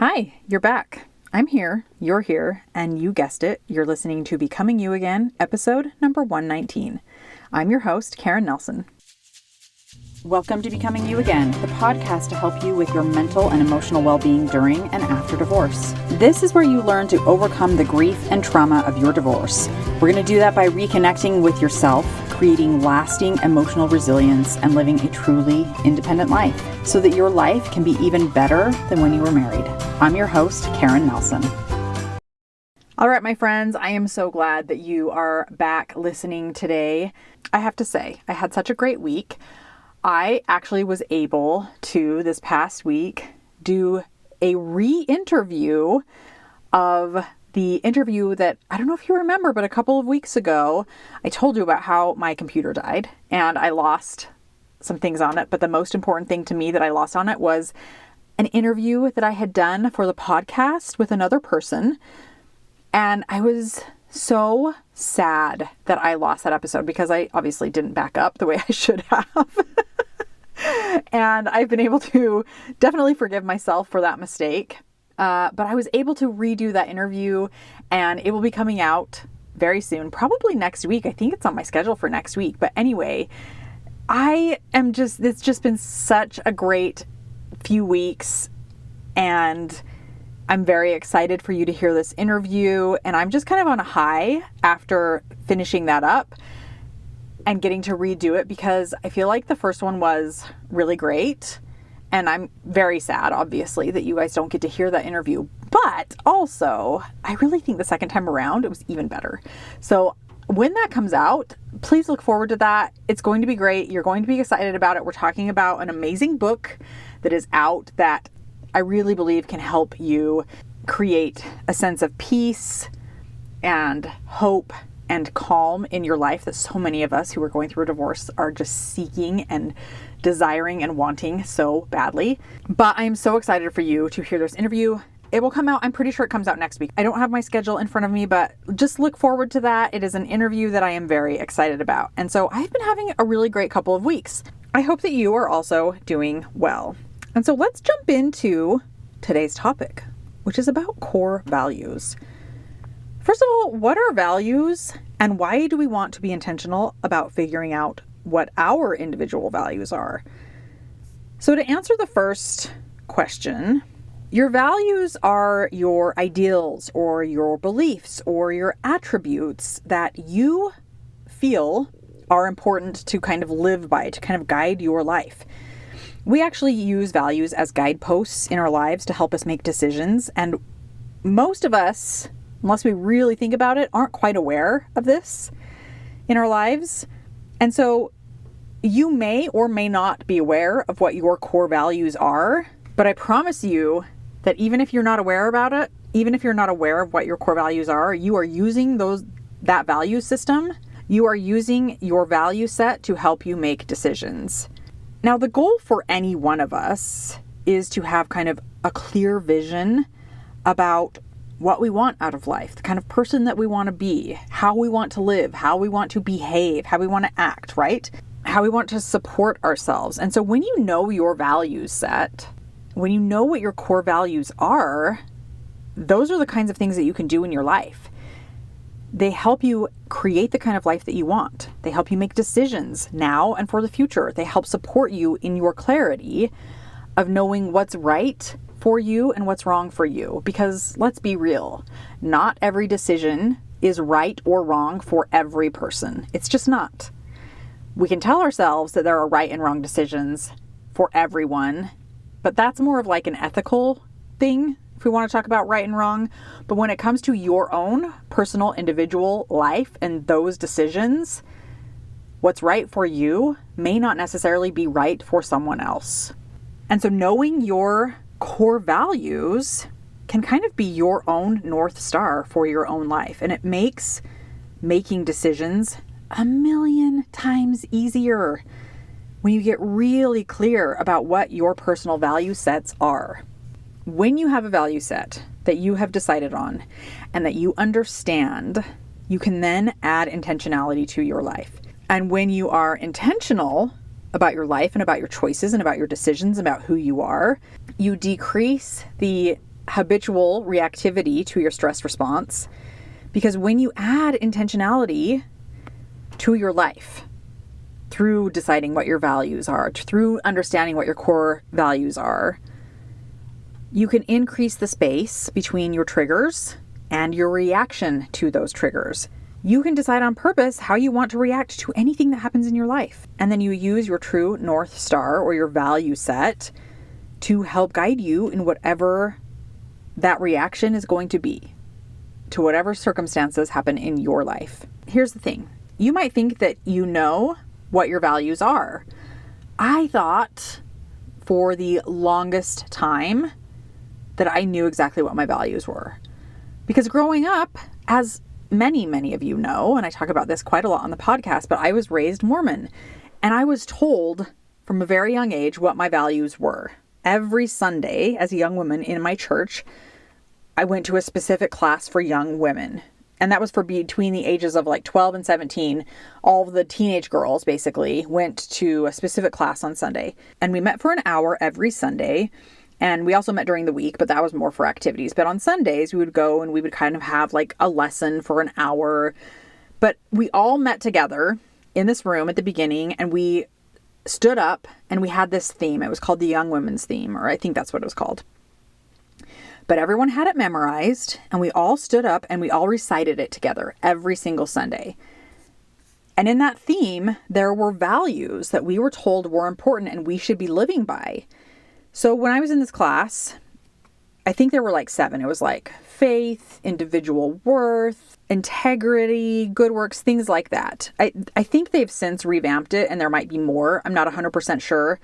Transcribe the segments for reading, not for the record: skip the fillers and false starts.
Hi, you're back. I'm here, you're here, and you guessed it, you're listening to Becoming You Again, episode number 119. I'm your host, Karen Nelson. Welcome to Becoming You Again, the podcast to help you with your mental and emotional well-being during and after divorce. This is where you learn to overcome the grief and trauma of your divorce. We're going to do that by reconnecting with yourself, creating lasting emotional resilience, and living a truly independent life so that your life can be even better than when you were married. I'm your host, Karen Nelson. All right, my friends, I am so glad that you are back listening today. I have to say, I had such a great week. I actually was able to, this past week, do a re-interview of the interview that, I don't know if you remember, but a couple of weeks ago, I told you about how my computer died and I lost some things on it. But the most important thing to me that I lost on it was an interview that I had done for the podcast with another person. And I was so sad that I lost that episode because I obviously didn't back up the way I should have. And I've been able to definitely forgive myself for that mistake. But I was able to redo that interview and it will be coming out very soon, probably next week. I think it's on my schedule for next week. But anyway, it's just been such a great few weeks and I'm very excited for you to hear this interview. And I'm just kind of on a high after finishing that up and getting to redo it because I feel like the first one was really great. And I'm very sad, obviously, that you guys don't get to hear that interview. But also, I really think the second time around, it was even better. So when that comes out, please look forward to that. It's going to be great. You're going to be excited about it. We're talking about an amazing book that is out that I really believe can help you create a sense of peace and hope and calm in your life that so many of us who are going through a divorce are just seeking and desiring and wanting so badly. But I am so excited for you to hear this interview. It will come out, I'm pretty sure it comes out next week. I don't have my schedule in front of me, but just look forward to that. It is an interview that I am very excited about. And so I've been having a really great couple of weeks. I hope that you are also doing well. And so let's jump into today's topic, which is about core values. First of all, what are values and why do we want to be intentional about figuring out what our individual values are? So to answer the first question, your values are your ideals or your beliefs or your attributes that you feel are important to kind of live by, to kind of guide your life. We actually use values as guideposts in our lives to help us make decisions. And most of us, unless we really think about it, aren't quite aware of this in our lives. And so you may or may not be aware of what your core values are, but I promise you that even if you're not aware about it, even if you're not aware of what your core values are, you are using that value system. You are using your value set to help you make decisions. Now, the goal for any one of us is to have kind of a clear vision about what we want out of life, the kind of person that we want to be, how we want to live, how we want to behave, how we want to act, right? How we want to support ourselves. And so when you know your value set, when you know what your core values are, those are the kinds of things that you can do in your life. They help you create the kind of life that you want. They help you make decisions now and for the future. They help support you in your clarity of knowing what's right for you and what's wrong for you. Because let's be real, not every decision is right or wrong for every person. It's just not. We can tell ourselves that there are right and wrong decisions for everyone, but that's more of like an ethical thing if we want to talk about right and wrong. But when it comes to your own personal individual life and those decisions, what's right for you may not necessarily be right for someone else. And so knowing your core values can kind of be your own North Star for your own life. And it makes making decisions a million times easier when you get really clear about what your personal value sets are. When you have a value set that you have decided on and that you understand, you can then add intentionality to your life. And when you are intentional about your life and about your choices and about your decisions, about who you are, you decrease the habitual reactivity to your stress response. Because when you add intentionality to your life, through deciding what your values are, through understanding what your core values are, you can increase the space between your triggers and your reaction to those triggers. You can decide on purpose how you want to react to anything that happens in your life. And then you use your true North Star or your value set to help guide you in whatever that reaction is going to be, to whatever circumstances happen in your life. Here's the thing. You might think that you know what your values are. I thought for the longest time that I knew exactly what my values were. Because growing up, as many of you know, and I talk about this quite a lot on the podcast, but I was raised Mormon, and I was told from a very young age what my values were. Every Sunday, as a young woman in my church, I went to a specific class for young women. And that was for between the ages of like 12 and 17. All of the teenage girls basically went to a specific class on Sunday. And we met for an hour every Sunday. And we also met during the week, but that was more for activities. But on Sundays, we would go and we would kind of have like a lesson for an hour. But we all met together in this room at the beginning, and we stood up and we had this theme. It was called the Young Women's Theme, or I think that's what it was called. But everyone had it memorized, and we all stood up and we all recited it together every single Sunday. And in that theme, there were values that we were told were important and we should be living by. So when I was in this class, I think there were like 7. It was like faith, individual worth, integrity, good works, things like that. I think they've since revamped it and there might be more. I'm not 100% sure.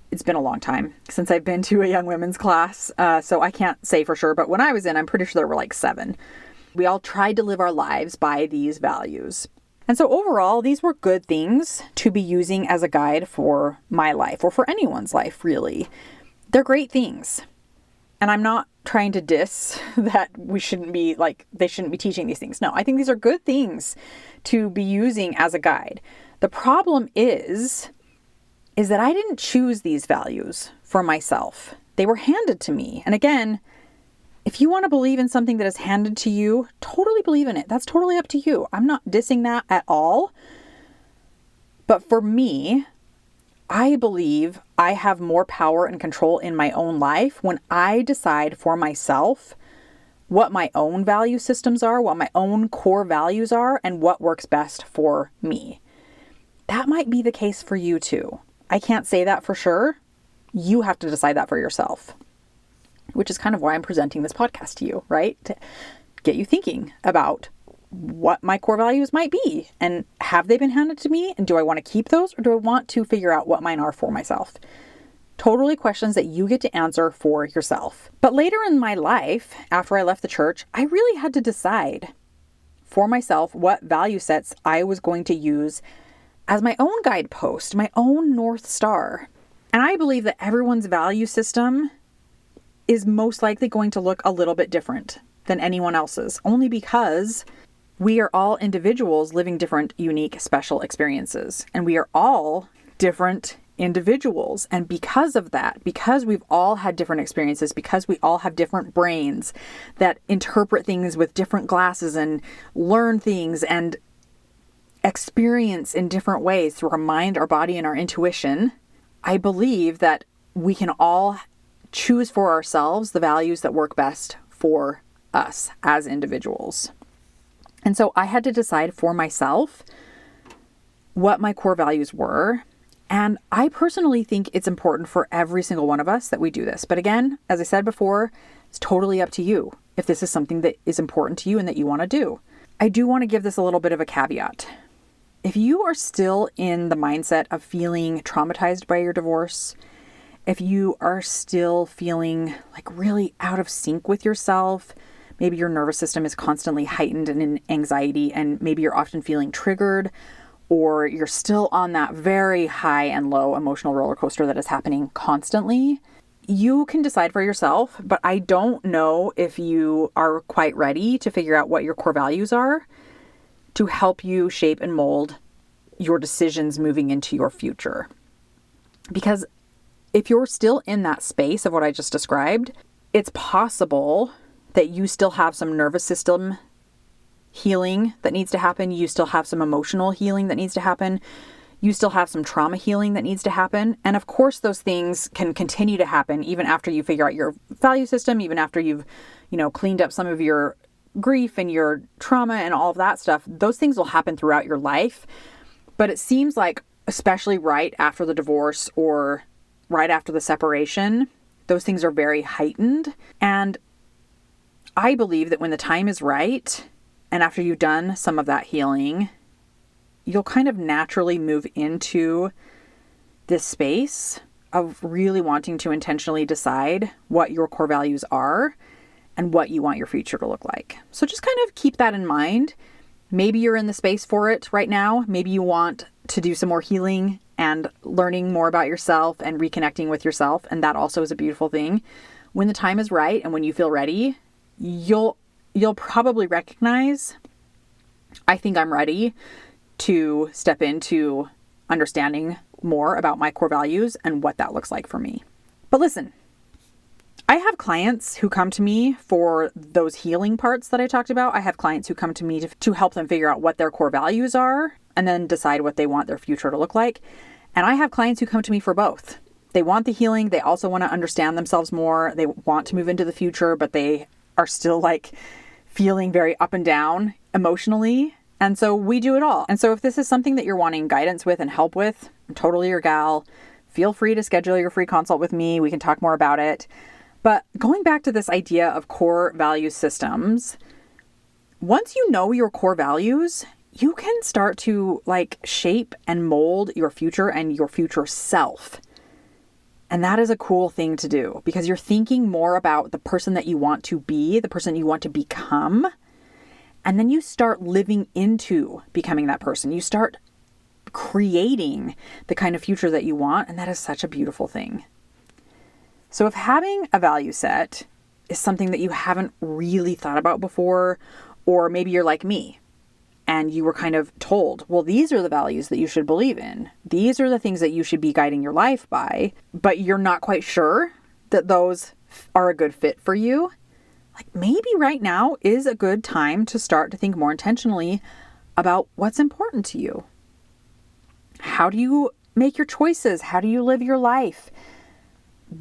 It's been a long time since I've been to a young women's class, so I can't say for sure. But when I was in, I'm pretty sure there were like 7. We all tried to live our lives by these values. And so overall, these were good things to be using as a guide for my life or for anyone's life, really. They're great things. And I'm not trying to diss that they shouldn't be teaching these things. No, I think these are good things to be using as a guide. The problem is that I didn't choose these values for myself. They were handed to me. And again, if you want to believe in something that is handed to you, totally believe in it. That's totally up to you. I'm not dissing that at all. But for me, I believe I have more power and control in my own life when I decide for myself what my own value systems are, what my own core values are, and what works best for me. That might be the case for you too. I can't say that for sure. You have to decide that for yourself, which is kind of why I'm presenting this podcast to you, right? To get you thinking about what my core values might be and have they been handed to me? And do I want to keep those or do I want to figure out what mine are for myself? Totally questions that you get to answer for yourself. But later in my life, after I left the church, I really had to decide for myself what value sets I was going to use as my own guidepost, my own North Star. And I believe that everyone's value system is most likely going to look a little bit different than anyone else's, only because we are all individuals living different, unique, special experiences. And we are all different individuals. And because of that, because we've all had different experiences, because we all have different brains that interpret things with different glasses and learn things and experience in different ways through our mind, our body, and our intuition, I believe that we can all choose for ourselves the values that work best for us as individuals. And so I had to decide for myself what my core values were. And I personally think it's important for every single one of us that we do this. But again, as I said before, it's totally up to you if this is something that is important to you and that you want to do. I do want to give this a little bit of a caveat. If you are still in the mindset of feeling traumatized by your divorce, if you are still feeling like really out of sync with yourself, maybe your nervous system is constantly heightened and in anxiety, and maybe you're often feeling triggered, or you're still on that very high and low emotional roller coaster that is happening constantly, you can decide for yourself, but I don't know if you are quite ready to figure out what your core values are to help you shape and mold your decisions moving into your future. Because if you're still in that space of what I just described, it's possible that you still have some nervous system healing that needs to happen. You still have some emotional healing that needs to happen. You still have some trauma healing that needs to happen. And of course, those things can continue to happen even after you figure out your value system, even after you've, cleaned up some of your grief and your trauma and all of that stuff. Those things will happen throughout your life. But it seems like, especially right after the divorce or right after the separation, those things are very heightened. And I believe that when the time is right, and after you've done some of that healing, you'll kind of naturally move into this space of really wanting to intentionally decide what your core values are and what you want your future to look like. So just kind of keep that in mind. Maybe you're in the space for it right now. Maybe you want to do some more healing and learning more about yourself and reconnecting with yourself. And that also is a beautiful thing. When the time is right and when you feel ready, you'll probably recognize, I think I'm ready to step into understanding more about my core values and what that looks like for me. But listen, I have clients who come to me for those healing parts that I talked about. I have clients who come to me to help them figure out what their core values are and then decide what they want their future to look like. And I have clients who come to me for both. They want the healing. They also want to understand themselves more. They want to move into the future, but they are still feeling very up and down emotionally. And so we do it all. And so if this is something that you're wanting guidance with and help with, I'm totally your gal. Feel free to schedule your free consult with me. We can talk more about it. But going back to this idea of core value systems, once you know your core values, you can start to shape and mold your future and your future self. And that is a cool thing to do because you're thinking more about the person that you want to be, the person you want to become. And then you start living into becoming that person. You start creating the kind of future that you want. And that is such a beautiful thing. So if having a value set is something that you haven't really thought about before, or maybe you're like me and you were kind of told, well, these are the values that you should believe in. These are the things that you should be guiding your life by, but you're not quite sure that those are a good fit for you. Maybe right now is a good time to start to think more intentionally about what's important to you. How do you make your choices? How do you live your life?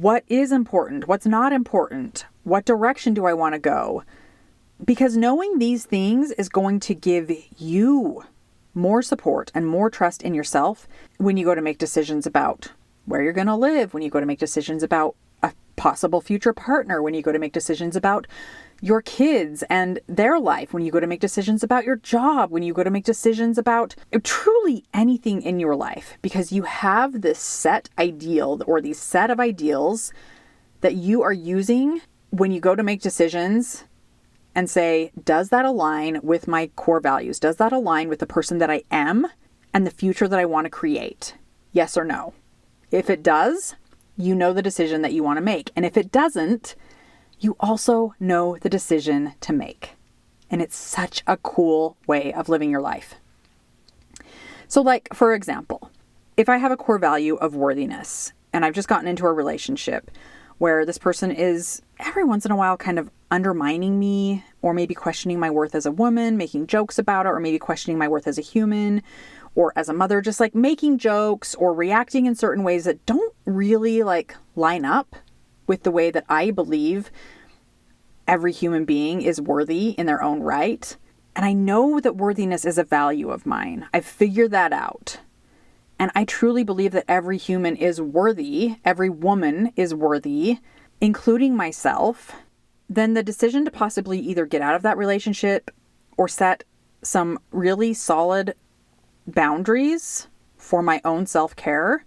What is important? What's not important? What direction do I want to go? Because knowing these things is going to give you more support and more trust in yourself when you go to make decisions about where you're going to live, when you go to make decisions about a possible future partner, when you go to make decisions about your kids and their life, when you go to make decisions about your job, when you go to make decisions about truly anything in your life, because you have this set ideal or these set of ideals that you are using when you go to make decisions and say, does that align with my core values? Does that align with the person that I am and the future that I want to create? Yes or no? If it does, you know the decision that you want to make. And if it doesn't, you also know the decision to make. And it's such a cool way of living your life. So for example, if I have a core value of worthiness and I've just gotten into a relationship where this person is every once in a while kind of undermining me or maybe questioning my worth as a woman, making jokes about it, or maybe questioning my worth as a human or as a mother, just making jokes or reacting in certain ways that don't really line up with the way that I believe every human being is worthy in their own right. And I know that worthiness is a value of mine. I've figured that out. And I truly believe that every human is worthy, every woman is worthy, including myself. Then the decision to possibly either get out of that relationship or set some really solid boundaries for my own self-care,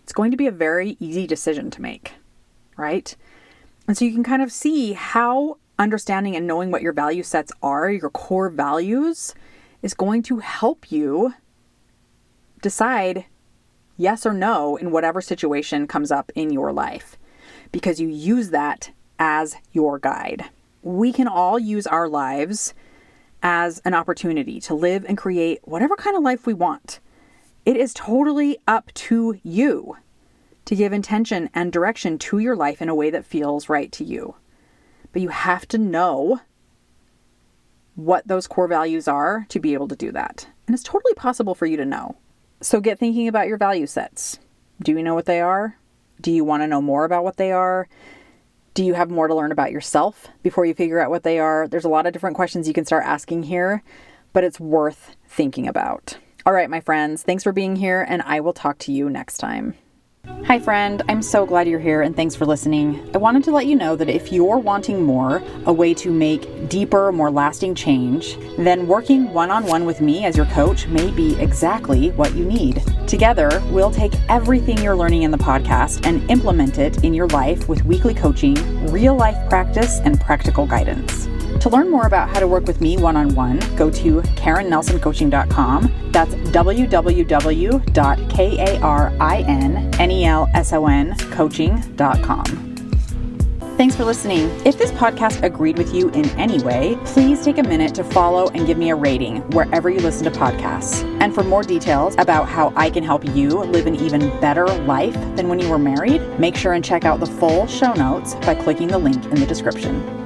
it's going to be a very easy decision to make, right? And so you can kind of see how understanding and knowing what your value sets are, your core values, is going to help you decide yes or no in whatever situation comes up in your life, because you use that as your guide. We can all use our lives as an opportunity to live and create whatever kind of life we want. It is totally up to you to give intention and direction to your life in a way that feels right to you. But you have to know what those core values are to be able to do that. And it's totally possible for you to know. So get thinking about your value sets. Do you know what they are? Do you want to know more about what they are? Do you have more to learn about yourself before you figure out what they are? There's a lot of different questions you can start asking here, but it's worth thinking about. All right, my friends, thanks for being here, and I will talk to you next time. Hi, friend. I'm so glad you're here, and thanks for listening. I wanted to let you know that if you're wanting more, a way to make deeper, more lasting change, then working one-on-one with me as your coach may be exactly what you need. Together, we'll take everything you're learning in the podcast and implement it in your life with weekly coaching, real-life practice, and practical guidance. To learn more about how to work with me one-on-one, go to KarenNelsonCoaching.com. That's www.KarenNelsonCoaching.com. Thanks for listening. If this podcast agreed with you in any way, please take a minute to follow and give me a rating wherever you listen to podcasts. And for more details about how I can help you live an even better life than when you were married, make sure and check out the full show notes by clicking the link in the description.